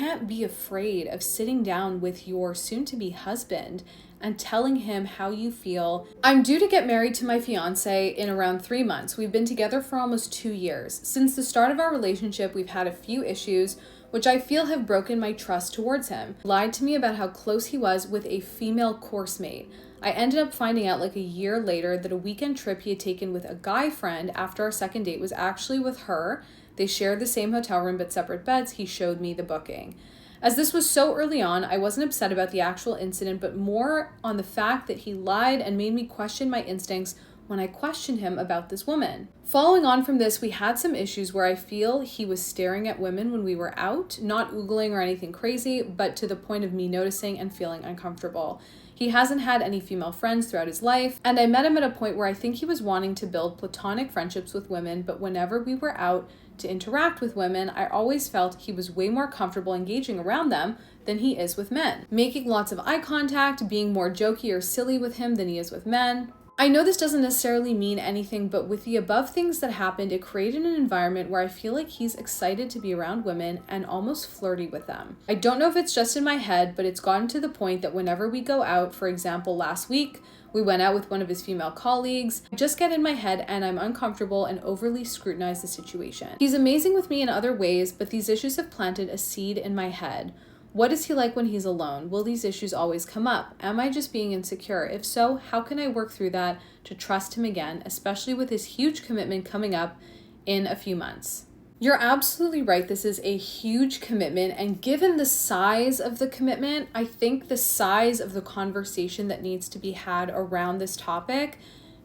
can't be afraid of sitting down with your soon-to-be husband and telling him how you feel. I'm due to get married to my fiance in around 3 months. We've been together for almost 2 years. Since the start of our relationship, we've had a few issues which I feel have broken my trust towards him. He lied to me about how close he was with a female course mate. I ended up finding out like a year later that a weekend trip he had taken with a guy friend after our second date was actually with her. They shared the same hotel room but separate beds. He showed me the booking. As this was so early on, I wasn't upset about the actual incident, but more on the fact that he lied and made me question my instincts when I questioned him about this woman. Following on from this, we had some issues where I feel he was staring at women when we were out, not oogling or anything crazy, but to the point of me noticing and feeling uncomfortable. He hasn't had any female friends throughout his life, and I met him at a point where I think he was wanting to build platonic friendships with women, but whenever we were out to interact with women, I always felt he was way more comfortable engaging around them than he is with men. Making lots of eye contact, being more jokey or silly with him than he is with men. I know this doesn't necessarily mean anything, but with the above things that happened, it created an environment where I feel like he's excited to be around women and almost flirty with them. I don't know if it's just in my head, but it's gotten to the point that whenever we go out, for example, last week, we went out with one of his female colleagues. I just get in my head and I'm uncomfortable and overly scrutinize the situation. He's amazing with me in other ways, but these issues have planted a seed in my head. What is he like when he's alone? Will these issues always come up? Am I just being insecure? If so, how can I work through that to trust him again, especially with his huge commitment coming up in a few months? You're absolutely right. This is a huge commitment. And given the size of the commitment, I think the size of the conversation that needs to be had around this topic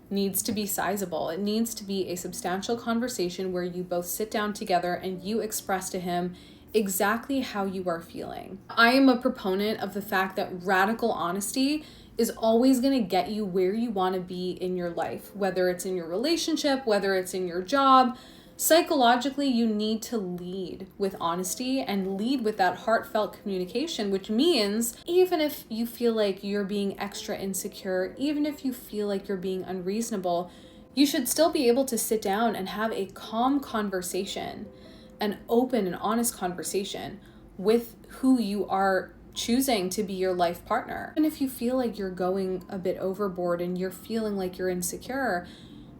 needs to be sizable. It needs to be a substantial conversation where you both sit down together and you express to him exactly how you are feeling. I am a proponent of the fact that radical honesty is always going to get you where you want to be in your life, whether it's in your relationship, whether it's in your job. Psychologically, you need to lead with honesty and lead with that heartfelt communication, which means even if you feel like you're being extra insecure, even if you feel like you're being unreasonable, you should still be able to sit down and have a calm conversation, an open and honest conversation with who you are choosing to be your life partner. And if you feel like you're going a bit overboard and you're feeling like you're insecure,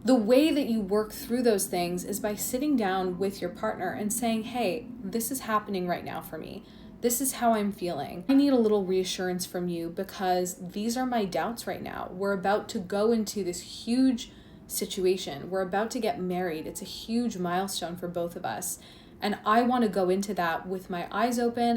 the way that you work through those things is by sitting down with your partner and saying, hey, this is happening right now for me. This is how I'm feeling. I need a little reassurance from you because these are my doubts right now. We're about to go into this huge situation. We're about to get married. It's a huge milestone for both of us. And I want to go into that with my eyes open.